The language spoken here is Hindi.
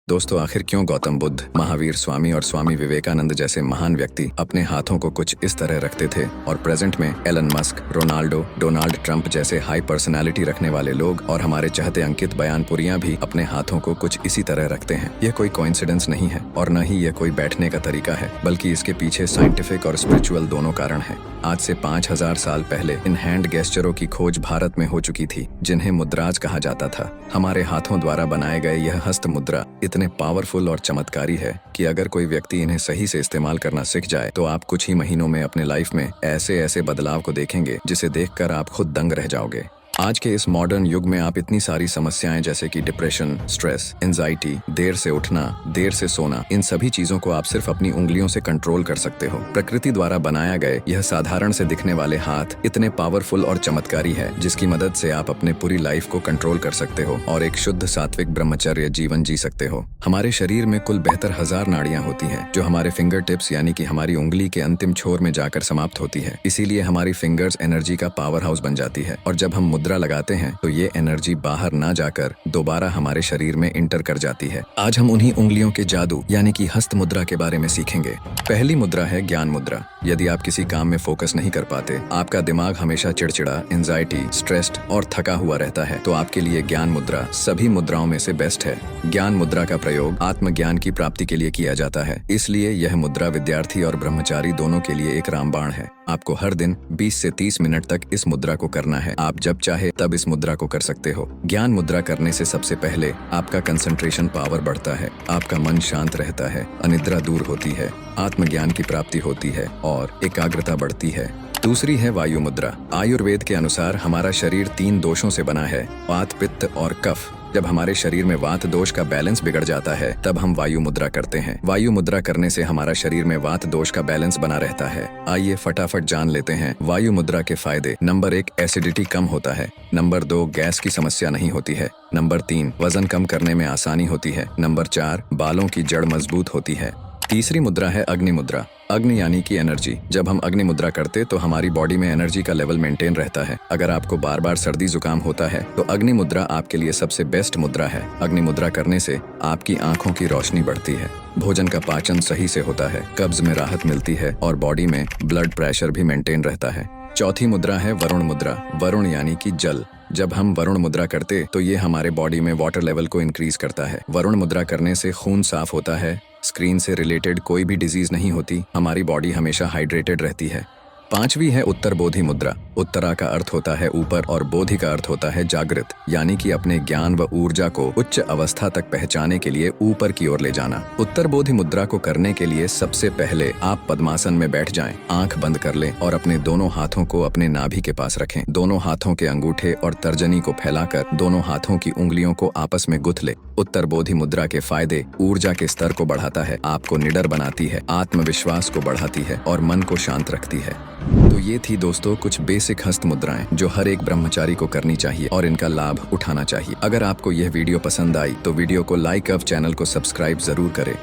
दोस्तों, आखिर क्यों गौतम बुद्ध, महावीर स्वामी और स्वामी विवेकानंद जैसे महान व्यक्ति अपने हाथों को कुछ इस तरह रखते थे और प्रेजेंट में Elon Musk, Ronaldo, Donald Trump जैसे हाई पर्सनालिटी रखने वाले लोग और हमारे चहते अंकित बयानपुरियां भी अपने हाथों को कुछ इसी तरह रखते हैं। यह कोई कोइंसिडेंस नहीं है और न ही यह कोई बैठने का तरीका है, बल्कि इसके पीछे साइंटिफिक और स्पिरिचुअल दोनों कारण हैं। आज से 5000 साल पहले इन हैंड गेस्चरों की खोज भारत में हो चुकी थी, जिन्हें मुद्राज कहा जाता था। हमारे हाथों द्वारा बनाए गए यह हस्त मुद्रा इतने पावरफुल और चमत्कारी है कि अगर कोई व्यक्ति इन्हें सही से इस्तेमाल करना सीख जाए तो आप कुछ ही महीनों में अपने लाइफ में ऐसे ऐसे बदलाव को देखेंगे जिसे देखकर आप खुद दंग रह जाओगे। आज के इस मॉडर्न युग में आप इतनी सारी समस्याएं जैसे कि डिप्रेशन, स्ट्रेस, एंजाइटी, देर से उठना, देर से सोना, इन सभी चीजों को आप सिर्फ अपनी उंगलियों से कंट्रोल कर सकते हो। प्रकृति द्वारा बनाया गए यह साधारण से दिखने वाले हाथ इतने पावरफुल और चमत्कारी है जिसकी मदद से आप अपने पूरी लाइफ को कंट्रोल कर सकते हो और एक शुद्ध सात्विक ब्रह्मचर्य जीवन जी सकते हो। हमारे शरीर में कुल 72,000 नाड़ियां होती हैं, जो हमारे फिंगर टिप्स यानी कि हमारी उंगली के अंतिम छोर में जाकर समाप्त होती है। इसीलिए हमारी फिंगर्स एनर्जी का पावर हाउस बन जाती है और जब हम मुद्रा लगाते हैं तो ये एनर्जी बाहर ना जाकर दोबारा हमारे शरीर में इंटर कर जाती है। आज हम उन्हीं उंगलियों के जादू यानी कि हस्त मुद्रा के बारे में सीखेंगे। पहली मुद्रा है ज्ञान मुद्रा। यदि आप किसी काम में फोकस नहीं कर पाते, आपका दिमाग हमेशा चिड़चिड़ा, एंजाइटी, स्ट्रेस्ड और थका हुआ रहता है, तो आपके लिए ज्ञान मुद्रा सभी मुद्राओं में से बेस्ट है। ज्ञान मुद्रा का प्रयोग आत्मज्ञान की प्राप्ति के लिए किया जाता है, इसलिए यह मुद्रा विद्यार्थी और ब्रह्मचारी दोनों के लिए एक रामबाण है। आपको हर दिन 20 से 30 मिनट तक इस मुद्रा को करना है। आप जब चाहे तब इस मुद्रा को कर सकते हो। ज्ञान मुद्रा करने से सबसे पहले आपका कंसंट्रेशन पावर बढ़ता है, आपका मन शांत रहता है, अनिद्रा दूर होती है, आत्मज्ञान की प्राप्ति होती है और एकाग्रता बढ़ती है। दूसरी है वायु मुद्रा। आयुर्वेद के अनुसार हमारा शरीर 3 दोषों से बना है, वात, पित्त और कफ। जब हमारे शरीर में वात दोष का बैलेंस बिगड़ जाता है तब हम वायु मुद्रा करते हैं। वायु मुद्रा करने से हमारा शरीर में वात दोष का बैलेंस बना रहता है। आइए फटाफट जान लेते हैं वायु मुद्रा के फायदे। नंबर 1, एसिडिटी कम होता है। नंबर 2, गैस की समस्या नहीं होती है। नंबर 3, वजन कम करने में आसानी होती है। नंबर 4, बालों की जड़ मजबूत होती है। तीसरी मुद्रा है अग्नि मुद्रा। अग्नि यानी कि एनर्जी। जब हम अग्नि मुद्रा करते तो हमारी बॉडी में एनर्जी का लेवल मेंटेन रहता है। अगर आपको बार बार सर्दी जुकाम होता है तो अग्नि मुद्रा आपके लिए सबसे बेस्ट मुद्रा है। अग्नि मुद्रा करने से आपकी आंखों की रोशनी बढ़ती है, भोजन का पाचन सही से होता है, कब्ज में राहत मिलती है और बॉडी में ब्लड प्रेशर भी मेंटेन रहता है। चौथी मुद्रा है वरुण मुद्रा। वरुण यानी कि जल। जब हम वरुण मुद्रा करते तो ये हमारे बॉडी में वाटर लेवल को इंक्रीज करता है। वरुण मुद्रा करने से खून साफ होता है, स्क्रीन से रिलेटेड कोई भी डिजीज नहीं होती, हमारी बॉडी हमेशा हाइड्रेटेड रहती है। पांचवी है उत्तर बोधि मुद्रा। उत्तरा का अर्थ होता है ऊपर और बोधि का अर्थ होता है जागृत, यानी कि अपने ज्ञान व ऊर्जा को उच्च अवस्था तक पहुंचाने के लिए ऊपर की ओर ले जाना। उत्तर बोधि मुद्रा को करने के लिए सबसे पहले आप पद्मासन में बैठ जाएं, आंख बंद कर लें और अपने दोनों हाथों को अपने नाभि के पास रखें। दोनों हाथों के अंगूठे और तर्जनी को फैलाकर दोनों हाथों की उंगलियों को आपस में गुथ ले। उत्तर बोधि मुद्रा के फायदे ऊर्जा के स्तर को बढ़ाता है, आपको निडर बनाती है, आत्मविश्वास को बढ़ाती है और मन को शांत रखती है। तो ये थी दोस्तों कुछ बेसिक हस्त मुद्राएं जो हर एक ब्रह्मचारी को करनी चाहिए और इनका लाभ उठाना चाहिए। अगर आपको यह वीडियो पसंद आई तो वीडियो को लाइक और चैनल को सब्सक्राइब जरूर करें।